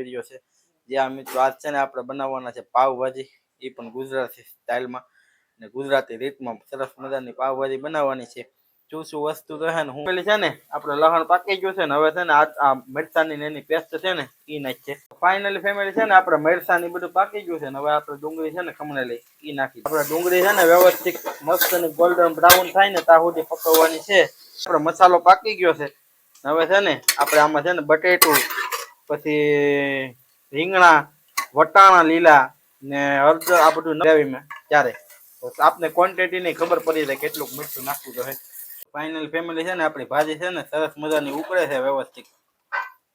Video છે. જ્યાં મિત્રો આજ છે ને આપણે બનાવવાના છે પાવભાજી, એ પણ ગુજરાતી સ્ટાઇલમાં ને ગુજરાતી રીતમાં સરસ મજાની પાવભાજી બનાવવાની છે. શું વસ્તુ તો છે ને હું પેલી છે ને આપણે લસણ પાકી ગયું છે ને હવે છે ને આ મરચાની એની પેસ્ટ છે ને એ નાખીએ. ફાઇનલી ફેમિલી છે ને આપણે મરચાની બધું પાકી ગયું છે ને હવે આપણે ડુંગળી છે ને ખમણેલી એ નાખી. આપણે ડુંગળી છે ને વ્યવસ્થિત મસ્ત અને ગોલ્ડન બ્રાઉન થાય ને ત્યાં સુધી પકવવાની છે. આપણો મસાલો પાકી ગયો છે. હવે છે ને આપણે આમાં છે ને બટેટું, પછી રીંગણા, વટાણા લીલા ને હળદર આ બધું ગ્રેવીમાં ત્યારે તો આપને ક્વોન્ટિટીની ખબર પડી જાય કેટલું મીઠું નાખવું તો હે. ફાઇનલ ફેમિલી છે ને આપણી ભાજી છે ને સરસ મજાની ઉકળે છે વ્યવસ્થિત.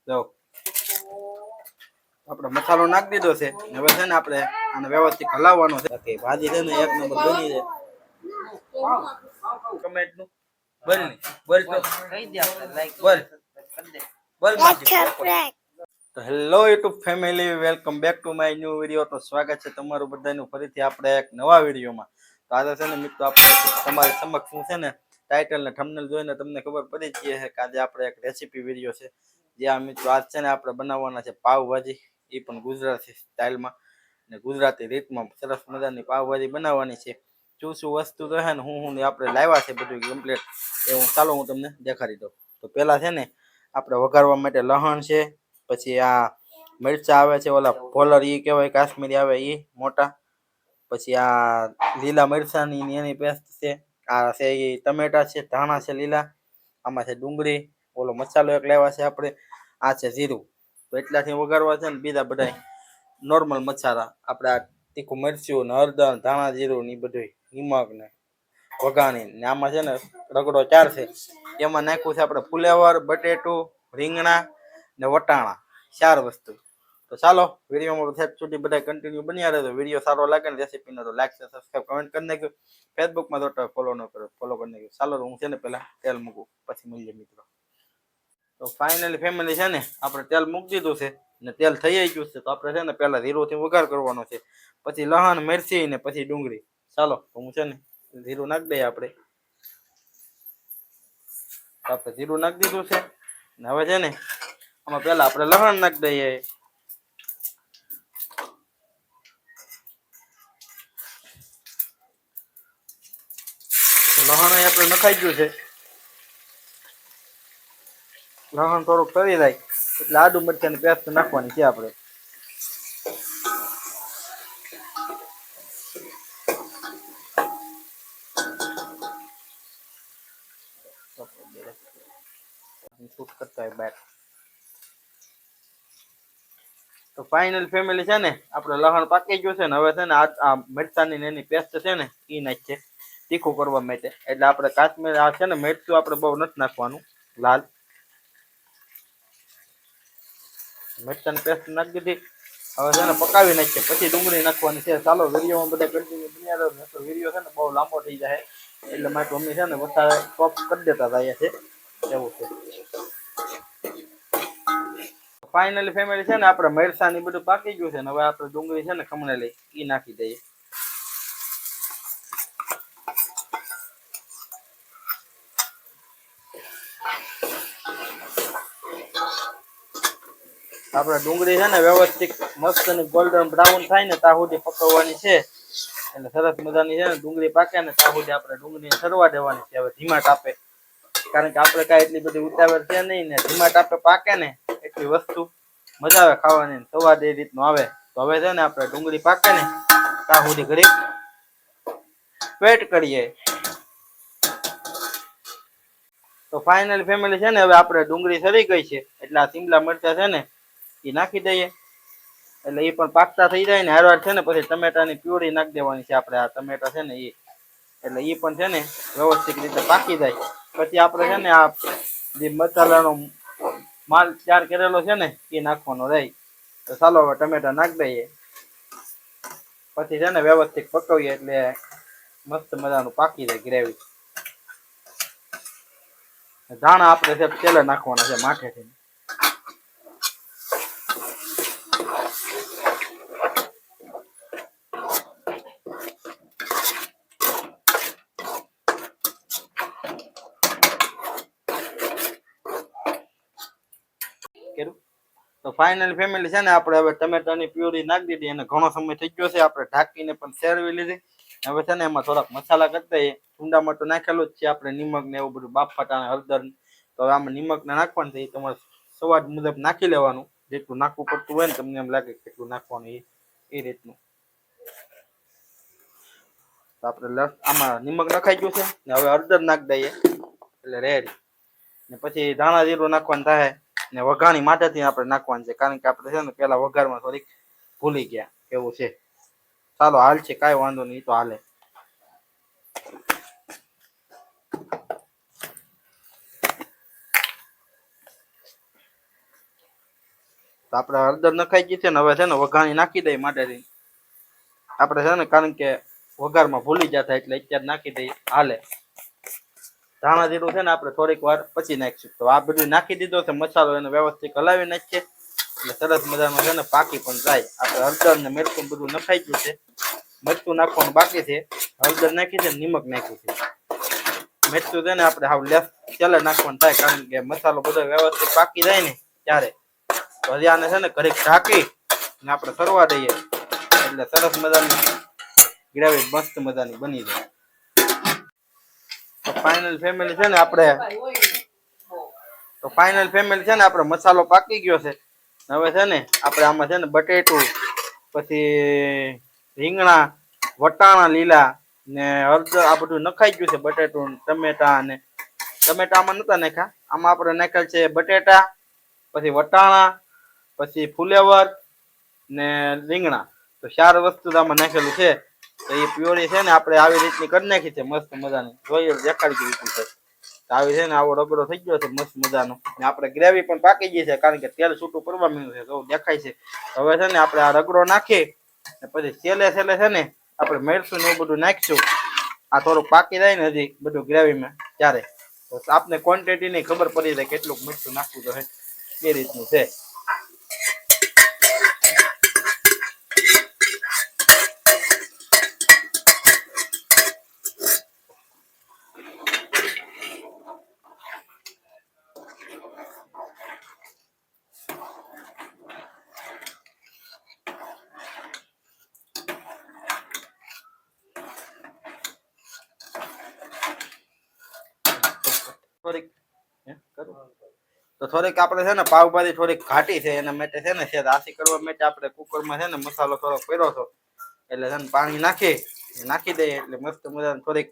જો આપણે મસાલો નાખી દીધો છે. હવે છે ને આપણે આને વ્યવસ્થિત હલાવવાનો છે. ભાજી છે ને એક નંબર બની છે. ટમેટનું બોલ ને બોલ તો કહી દે આપણે લાઈક બોલ બોલ તો hello YouTube family, welcome back to my new video. તો સ્વાગત છે તમારું બધાનું ફરીથી આપણે એક નવા વિડીયોમાં. તો આજે છે ને મિત્રો આપણે તમારી સમક્ષ હું છે ને ટાઇટલ ને થંબનેલ જોઈને તમને ખબર પડી જ ગઈ છે કે આજે આપણે એક રેસીપી વિડીયો છે. જ્યાં મિત્રો આજ છે ને આપણે બનાવવાના છે પાવભાજી, એ પણ ગુજરાતી સ્ટાઇલમાં ને ગુજરાતી રીતમાં સરસ મજાની પાવભાજી બનાવવાની છે. શું વસ્તુ તો છે ને હું આપણે લાવ્યા છે બધું કમ્પ્લીટ એ ચાલો હું તમને દેખાડી દઉં. તો પહેલાં છે ને આપણે વઘારવા માટે લસણ છે, પછી આ મરચાં આવે છે ઓલા પોલર એ કહેવાય કાશ્મીરી આવે એ મોટા, પછી આ લીલા મરચાંની એની પેસ્ટ છે, આ છે એ ટમેટા છે, ધાણા છે લીલા, આમાં છે ડુંગળી, ઓલો મસાલો એક લેવા છે આપણે, આ છે જીરું. તો એટલાથી વઘારવા છે ને બીજા બધા નોર્મલ મસાલા આપણે આ તીખું મરચું ને હળદર, ધાણા જીરું ને એ બધું નિમક ને વઘાણી ને આમાં છે ને રગડો ચાર છે એમાં નાખ્યું છે આપણે ફુલેવર, બટેટું, રીંગણા ને વટાણા, ચાર વસ્તુ. તો ચાલો વિડીયોમાં સાહેબ સુધી બધા કન્ટિન્યુ બન્યા રહે. તો વિડીયો સારો લાગે ને રેસીપીનો તો લાઈક, સબસ્ક્રાઈબ, કમેન્ટ કરી નાખ્યો. ફેસબુકમાં તો ફોલો ન કરો, ફોલો કરી નાખ્યો. ચાલો હું છે ને પહેલાં તેલ મૂકું પછી મળીએ મિત્રો. તો ફાઇનલી ફેમિલી છે ને આપણે તેલ મૂકી દીધું છે ને તેલ થઈ ગયું છે. તો આપણે છે ને પહેલાં જીરુંથી વઘાર કરવાનો છે, પછી લસણ, મિરચી ને પછી ડુંગળી. ચાલો તો હું છે ને જીરું નાખી દઈએ આપણે. આપણે જીરું નાખી દીધું છે ને હવે છે ને આમાં પહેલાં આપણે લસણ નાખી દઈએ. લસણ આપણે નખાઈ ગયું છે. લસણ થોડુંક તળી જાય એટલે આદુ મરચાંની પેસ્ટ નાખવાની છે આપણે. શૂટ કરતા હોય બાર. તો ફાઇનલ ફેમિલી છે ને આપણે લસણ પાકી ગયું છે ને હવે છે ને આ મરચાંની એની પેસ્ટ છે ને એ નાખીએ તીખું કરવા માટે. એટલે આપણે કાશ્મીર આ છે ને મરચું આપણે બહુ નથી નાખવાનું, લાલ મરચાંની પેસ્ટ નાખી દીધી. હવે છે ને પકાવી નાખીએ પછી ડુંગળી નાખવાની છે. ચાલો વિડીયોમાં બધા કન્ટિન્યુ બન્યા રહો. તો વિડીયો છે ને બહુ લાંબો થઈ જાય એટલે મારી મમ્મી છે ને વધારે સ્ટોપ કરી દેતા થાય છે એવું છે. ફાઇનલી ફેમિલી છે ને આપણે મરચાં બધું પાકી ગયું છે ને હવે આપણે ડુંગળી છે ને ખમણેલી એ નાખી દઈએ. આપણે ડુંગળી છે ને વ્યવસ્થિત મસ્ત અને ગોલ્ડન બ્રાઉન થાય ને ત્યાં સુધી પકવવાની છે. એટલે સરસ મજાની છે ને ડુંગળી પાકે ને ત્યાં સુધી આપણે ડુંગળીને સરવા દેવાની છે હવે ધીમા તાપે. કારણ કે આપણે કાંઈ એટલી બધી ઉતાવળ છે નહીં ને ધીમા તાપે પાકે ને એટલી વસ્તુ મજા આવે ખાવાની, સ્વાદ એ રીતનો આવે. તો હવે છે ને આપણે ડુંગળી પાકે ને ત્યાં સુધી ઘડીક વેટ કરીએ. તો ફાઇનલ ફેમિલી છે ને હવે આપણે ડુંગળી સરી ગઈ છે એટલે આ શિમલા મરચાં છે ને એ નાખી દઈએ. એટલે એ પણ પાકતા થઈ જાય ને હારવાર છે ને પછી ટમેટાની પ્યુરી નાખી દેવાની છે આપણે. આ ટમેટા છે ને એ એટલે એ પણ છે ને વ્યવસ્થિત રીતે પાકી જાય પછી આપણે છે ને આ જે મસાલાનો માલ તૈયાર કરેલો છે ને એ નાખવાનો રહે. તો ચાલો હવે ટમેટા નાખી દઈએ પછી છે ને વ્યવસ્થિત પકવીએ એટલે મસ્ત મજાનું પાકી જાય ગ્રેવી. ધાણા આપણે છે તેલે નાખવાના છે માથેથી. તો ફાઇનલ ફેમિલી છે ને આપણે હવે ટમેટાની પ્યુરી નાખી દીધી અને ઘણો સમય થઈ ગયો છે. આપણે ઢાંકીને પણ શેરવી લીધી. હવે છે ને એમાં થોડાક મસાલા કરી દઈએ. કુંડામાં તો નાખેલું જ છે આપણે નિમક ને એવું બધું, બાફાટા અને હળદર. તો હવે આમાં નિમક ને નાખવાનું છે, એ તમારે સ્વાદ મુજબ નાખી લેવાનું. જેટલું નાખવું પડતું હોય ને તમને એમ લાગે કેટલું નાખવાનું એ રીતનું. તો આપણે આમાં નિમક નખાઈ ગયું છે ને હવે હળદર નાખી દઈએ એટલે રેડી. ને પછી ધાણા જીરું નાખવાનું થાય ને વઘાણી માથેથી આપણે નાખવાનું છે, કારણ કે આપણે છે ને પેલા વઘારમાં થોડીક ભૂલી ગયા એવું છે. ચાલો હાલ છે, કાંઈ વાંધો નહીં, તો હાલે. તો આપણે હળદર નખાઈ ગઈ છે ને હવે છે ને વઘાણી નાખી દઈએ માટેથી. આપણે છે ને કારણ કે વઘારમાં ભૂલી જતા એટલે અત્યારે નાખી દઈએ, હાલે. ધાણા જીરું છે ને આપણે થોડીક વાર પછી નાખીશું. તો આ બધું નાખી દીધો છે મસાલો, એને વ્યવસ્થિત હલાવી નાખીએ એટલે સરસ મજાનો છે ને પાકી પણ જાય. આપણે હળદર ને મરચું બધું નખાઈ ગયું છે, મરચું નાખવાનું બાકી છે. હળદર નાખી છે, નિમક નાખ્યું છે. મરચું છે ને આપણે હાવ તેલે નાખવાનું થાય, કારણ કે મસાલો બધો વ્યવસ્થિત પાકી જાય ને ત્યારે. તો હજી આને છે ને ઘડીક ઢાંકી ને આપણે સરવા દઈએ એટલે સરસ મજાની ગ્રેવી મસ્ત મજાની બની જાય. તો ફાઇનલ ફેમિલી છે ને આપણે મસાલો પાકી ગયો છે. હવે છે ને આપણે આમાં છે ને બટેટું, પછી રીંગણા, વટાણા લીલા ને હળદર આ બધું નખાઈ ગયું છે. બટેટું, ટમેટા અને ટમેટા આમાં નતા નાખ્યા. આમાં આપણે નાખેલ છે બટેટા, પછી વટાણા, પછી ફુલેવર ને રીંગણા. તો 4 વસ્તુ આમાં નાખેલું છે. તો એ પ્યોરી છે ને આપણે આવી રીતની કરી નાખી છે મસ્ત મજાની. જોઈએ દેખાડી દીધી છે. આવી છે ને આવો રગડો થઈ ગયો છે મસ્ત મજાનો. ને આપણે ગ્રેવી પણ પાકી ગઈ છે, કારણ કે તેલ છૂટું પડવા માંડ્યું છે, તો દેખાય છે. હવે છે ને આપણે આ રગડો નાખી ને પછી છેલ્લે છે ને આપણે મરચું ને એવું બધું નાખીશું. આ થોડુંક પાકી જાય ને હજી બધું ગ્રેવીમાં ત્યારે, તો આપને ક્વોન્ટિટી ની ખબર પડી જાય કેટલું મરચું નાખવું તો એ રીતનું છે. થોડીક આપણે છે ને પાવભાજી થોડીક ઘાટી છે, એના માટે છે ને છે રાશી કરવા માટે આપણે કુકરમાં છે ને મસાલો થોડો કર્યો હતો, એટલે છે ને પાણી નાખી દઈએ એટલે મસ્ત મજાની થોડીક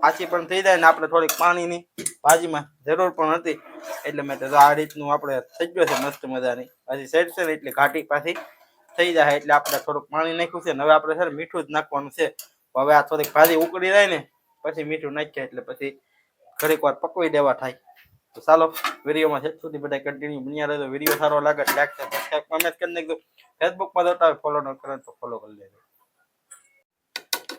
આછી પણ થઈ જાય ને આપણે થોડીક પાણીની ભાજીમાં જરૂર પણ હતી, એટલે માટે તો આ રીતનું આપણે થઈ ગયો છે મસ્ત મજાની. હજી સેટ છે ને એટલે ઘાટી પાછી થઈ જાય એટલે આપણે થોડુંક પાણી નાખ્યું છે. હવે આપણે છે ને મીઠું જ નાખવાનું છે. હવે આ થોડીક ભાજી ઉકળી જાય ને પછી મીઠું નાખીએ એટલે પછી ઘડીક વાર પકવી દેવા થાય. તો ચાલો વિડીયોમાં છે સુધી બધા કન્ટિન્યુ બન્યા રહેજો. વિડીયો સારો લાગે લાઈક સબસ્ક્રાઇબ કમેન્ટ કરી નાખજો. ફેસબુકમાં જોતા હોય ફોલો ન કરે તો ફોલો કરી લેજો.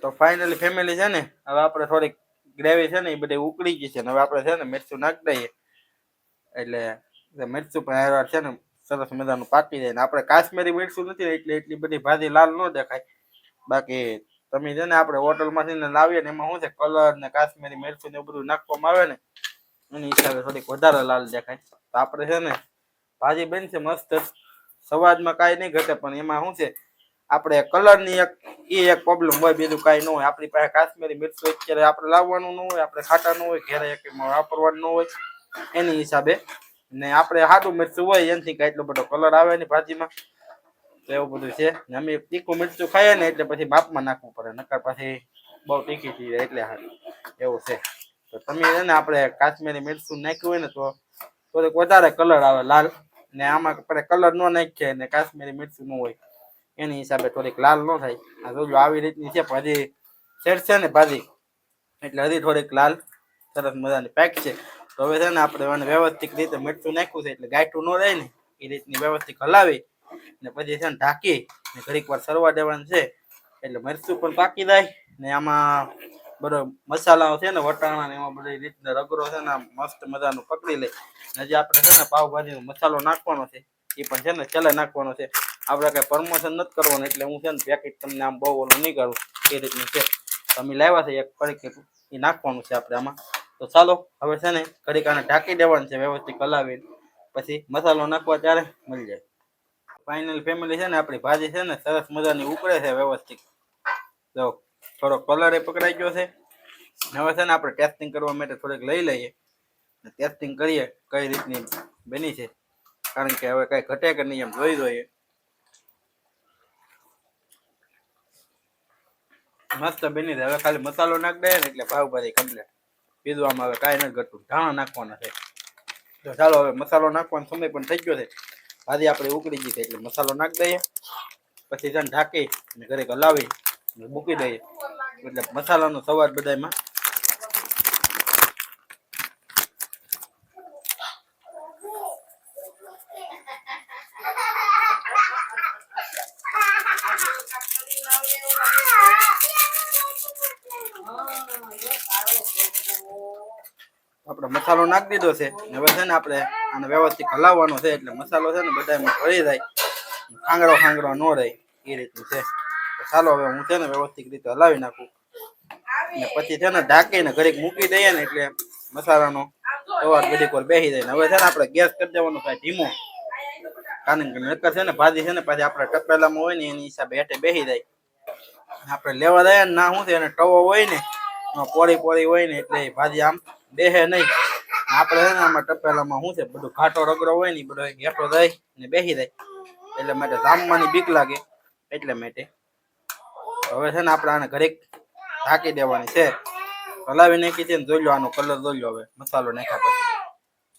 તો ફાઇનલી ફેમિલી છે ને હવે આપણે થોડીક ગ્રેવી છે ને એ બધી ઉકળી ગઈ છે. હવે આપણે છે ને મરચું નાખી દઈએ એટલે મરચું પણ હારવાર છે ને સરસ મજાનું પાકી જાય. ને આપણે કાશ્મીરી મરચું નથી એટલે એટલી બધી ભાજી લાલ ન દેખાય. બાકી તમે છે ને આપણે હોટલમાંથી ને લાવીએ ને એમાં શું છે કલર ને કાશ્મીરી મરચું ને એવું બધું નાખવામાં આવે ને એની હિસાબે થોડીક વધારે લાલ દેખાય. તો આપણે છે ને ભાજી બનશે મસ્ત, સ્વાદમાં કાંઈ નહીં ઘટે, પણ એમાં શું છે આપણે કલરની એક પ્રોબ્લેમ હોય, બીજું કાંઈ ન હોય. આપણી પાસે કાશ્મીરી મરચું અત્યારે આપણે લાવવાનું ન હોય, આપણે ખાટા ન હોય, ઘેરે એક વાપરવાનું ન હોય એની હિસાબે. ને આપણે સાદું મરચું હોય એનાથી કાંઈ એટલો બધો કલર આવે ને ભાજીમાં, તો એવું બધું છે. ને અમે તીખું મરચું ખાઈએ ને એટલે પછી માપમાં નાખવું પડે, નકર પછી બહુ તીખી થઈ જાય એટલે સારું એવું છે. તો તમે છે ને આપણે કાશ્મીરી મરચું નાખ્યું હોય ને તો થોડીક વધારે કલર આવે લાલ, ને આમાં આપણે કલર ન નાખીએ ને કાશ્મીરી મરચું ન હોય એની હિસાબે થોડીક લાલ ન થાય. આ જોજો આવી રીતની છે હજી શેર છે ને ભાજી, એટલે હજી થોડીક લાલ સરસ મજાની પેક છે. તો હવે છે ને આપણે એને વ્યવસ્થિત રીતે મરચું નાખ્યું છે એટલે ગાંઠું ન રહે ને એ રીતની વ્યવસ્થિત હલાવી ને પછી છે ને ઢાંકી ને ઘડીક વાર સરવા દેવાનું છે એટલે મરચું પણ પાકી જાય ને આમાં બધો મસાલાઓ છે ને વટાણા ને એમાં બધી રીતના રગડો છે ને મસ્ત મજાનું પકડી લે. હજી આપણે છે ને પાવભાજીનો મસાલો નાખવાનો છે, એ પણ છે ને છેલ્લે નાખવાનો છે. આપણે કઈ પ્રમોશન નથી કરવાનું એટલે હું છે ને પેકેટ તમને આમ બહુ ઓલું નહીં કરું એ રીતનું છે. તમે લાવ્યા છે એક પડીક એ નાખવાનું છે આપણે આમાં. તો ચાલો હવે છે ને ઘડીક આને ઢાંકી દેવાનું છે વ્યવસ્થિત હલાવીને, પછી મસાલો નાખવા ત્યારે મળી જાય. ફાઇનલ ફેમિલી છે ને આપણી ભાજી છે ને સરસ મજાની ઉકળે છે વ્યવસ્થિત. તો થોડો કલર એ પકડાઈ ગયો છે. હવે છે ને આપણે ટેસ્ટિંગ કરવા માટે થોડીક લઈ લઈએ. ટેસ્ટિંગ કરીએ કઈ રીતની બની છે, કારણ કે હવે કઈ ઘટે કે નહીં એમ જોઈ જોઈએ. મસ્ત બની છે. હવે ખાલી મસાલો નાખ દે ને એટલે પાવભાજી કમ્પ્લીટ. બીજું આમાં હવે કાંઈ નથી ઘટતું, ધાણા નાખવાના છે. તો ચાલો હવે મસાલો નાખવાનો સમય પણ થઈ ગયો છે. ભાજી આપણે ઉકળી ગઈ છે એટલે મસાલો નાખી દઈએ. પછી તેને ઢાંકી અને ઘરે હલાવી મૂકી દઈએ એટલે મસાલાનો સ્વાદ બધામાં. આપણે મસાલો નાખી દીધો છે. હવે છે ને આપણે આને વ્યવસ્થિત હલાવવાનો છે એટલે મસાલો છે ને બધામાં ભળી જાય, ખાંગરો ન રહે એ રીતનું છે. તો ચાલો હવે હું છે ને વ્યવસ્થિત રીતે હલાવી નાખું ને પછી છે ને ઢાંકીને ઘડીક મૂકી દઈએ ને એટલે મસાલાનો સ્વાદ ઘડીક વાર બેસી જાય. હવે છે ને આપણે ગેસ કરી દેવાનો થાય ધીમો, કારણ કે નકર છે ને ભાજી છે ને પાછી આપણે ટપેલામાં હોય ને એની હિસાબે હેઠે બેસી જાય. આપણે લેવા દઈએ ને ના શું છે એને ટવો હોય ને પોળી હોય ને એટલે ભાજી આમ બેહે નહીં. આપણે છે ને આમાં ટપેલામાં શું છે બધું ઘાટો રગડો હોય ને બધો હેઠો જાય ને બેસી જાય, એટલે માટે જામવાની બીક લાગે એટલે માટે. હવે છે ને આપણે આને ઘડીક ઢાંકી દેવાની છે. હલાવી નાખી છે ને જોઈ લો આનો કલર જોઈ લો. હવે મસાલો નાખ્યા પછી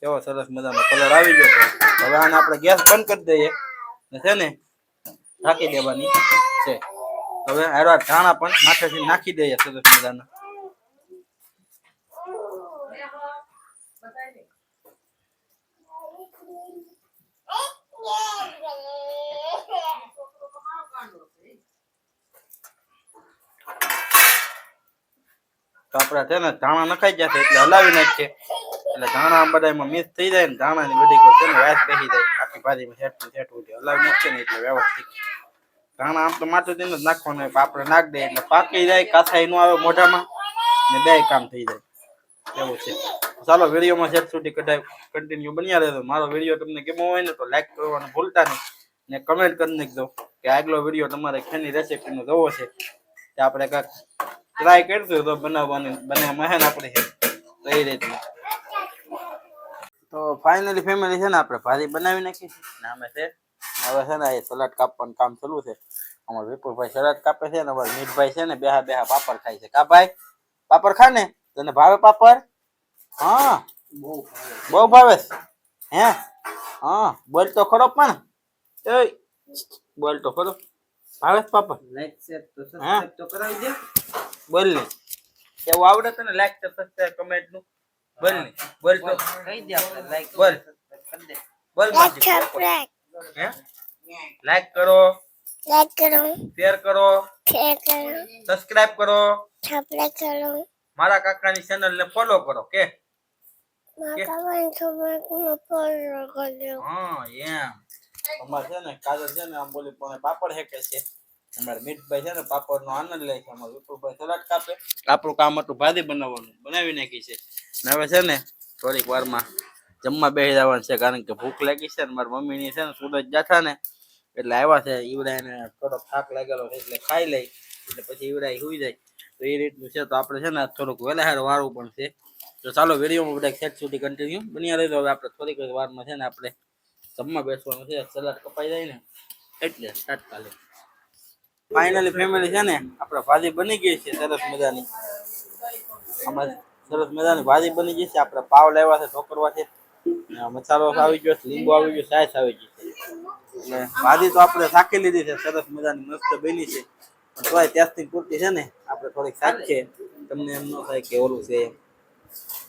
કેવો સરસ મજાનો કલર આવી ગયો છે. હવે આને આપણે ગેસ બંધ કરી દઈએ ને છે ને ઢાંકી દેવાની છે. હવે આરા ધાણા પણ માથેથી નાખી દઈએ સરસ મજાના. તો આપણે છે ને ધાણા નખાઈ જશે એટલે હલાવી નાખીએ એટલે ધાણા બધા એમાં મિક્સ થઈ જાય ને ધાણાની બધી છે ને વાસ બેસી જાય આખી ભાજીમાં સેટું હલાવી નાખીએ ને એટલે વ્યવસ્થિત. ધાણા આમ તો માથેથી જ નાખવાનું આપણે નાખ દઈએ એટલે પાકી જાય, કાથાઈ ન આવે મોઢામાં ને બે કામ થઈ જાય એવું છે. ચાલો વિડીયોમાં સેટ સુધી કન્ટિન્યુ બન્યા રહેજો. મારો વિડીયો તમને કેવો હોય ને તો લાઈક કરવાનું ભૂલતા નહીં ને કમેન્ટ કરી નાખજો કે આગલો વિડીયો તમારે ખેની રેસીપીનો જોવો છે તે આપણે કાંઈક ટ્રાય કરશું તો બનાવવાની બનાવવામાં છે ને આપણે એ રીતનું. તો ફાઇનલી ફેમિલી છે ને આપણે ભાજી બનાવી નાખી ને અમે છે હવે છે ને એ સલાડ કાપવાનું કામ ચાલુ છે. અમારા વિપુલભાઈ સલાડ કાપે છે ને અમારા મીઠભાઈ છે ને બેહા પાપડ ખાય છે. કા ભાઈ પાપડ ખા ને, તને ભાવે પાપડ? હા બહુ ભાવે હે? હા બોલ તો ખરો પણ એ બોલ તો ખરો ભાવે પાપડ? લાઈક શેર તો સબસ્ક્રાઇબ તો કરાવી દે. બોલ ને એવું આવડે તને લાઈક સબસ્ક્રાઇબ કમેન્ટ નું? બોલ ને બોલ તો કહી દે આપણે લાઈક બોલ કરી દે બોલ હે લાઈક કરો શેર કરો સબસ્ક્રાઇબ કરો મારા કાકાની ચેનલ ને ફોલો કરો કે હા એમ. અમારે છે ને કાજલ છે ને આમ બોલી પણ પાપડ હેકે છે. અમારે મીઠભાઈ છે ને પાપડ નો આનંદ લે છે. અમારે વિપુલભાઈ સલાડ કાપે. આપણું કામ હતું ભાજી બનાવવાનું, બનાવી નાખી છે. હવે છે ને થોડીક વારમાં જમવા બેસી જવાનું છે, કારણ કે ભૂખ લાગી છે ને મારી મમ્મીની છે ને સુરત જાતા ને એટલે આવ્યા છે. ઈવડાને થોડો થાક લાગેલો છે એટલે ખાઈ લઈ એટલે પછી ઈવડા સુઈ જાય તો એ રીતનું છે. તો આપણે છે ને થોડુંક વહેલા વાળું પણ છે. તો ચાલો વિડીયોમાં બધા સેટ સુધી કન્ટિન્યુ બન્યા રહેજો. હવે આપણે થોડીક વારમાં છે ને આપણે જમવા બેસવાનું છે. સલાડ કપાઈ જાય ને એટલે તાત્કાલિક. ફાઇનલી ફેમિલી છે ને આપણે ભાજી બની ગઈ છે સરસ મજાની. અમારે સરસ મજાની ભાજી બની ગઈ છે. આપણે પાવ લેવા છે, ઢોકરવા છે, મસાલો આવી ગયો, લીંબુ આવી ગયું, સાસ આવી ગઈ છે. એટલે ભાજી તો આપણે શાકી લીધી છે સરસ મજાની મસ્ત બની છે. પણ તોય ટેસ્ટિંગ પૂરતી છે ને આપણે થોડીક શાકીએ તમને એમ ન થાય કે ઓલું છે.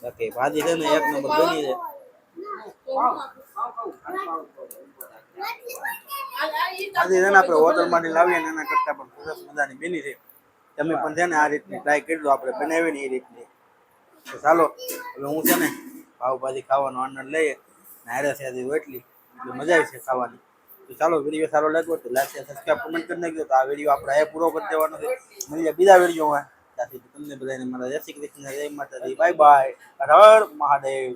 બાકી ભાજી છે ને એક નંબર બની છે. ભાજી છે ને આપણે હોટલમાંથી લાવીએ ને એના કરતાં પણ સરસ મજાની બની છે. તમે પણ છે ને આ રીતની ટ્રાય કરજો આપણે બનાવીને એ રીતની. તો ચાલો હવે હું છે ને પાવભાજી ખાવાનો આનંદ લઈએ ને હારે છે રોટલી એટલે મજા આવી છે ખાવાની. તો ચાલો વિડીયો સારો લાગ્યો તો લાઈક શેર સબસ્ક્રાઇબ કમેન્ટ કરી નાખજો. તો આ વિડીયો આપણે અહીંયા પૂરો કરી દેવાનો છે. મળીએ બીજા વિડીયોમાં. ત્યાંથી તમને બધાને મારા જય શ્રી કૃષ્ણ, જય માતાજી, બાય બાય, હર હર મહાદેવ.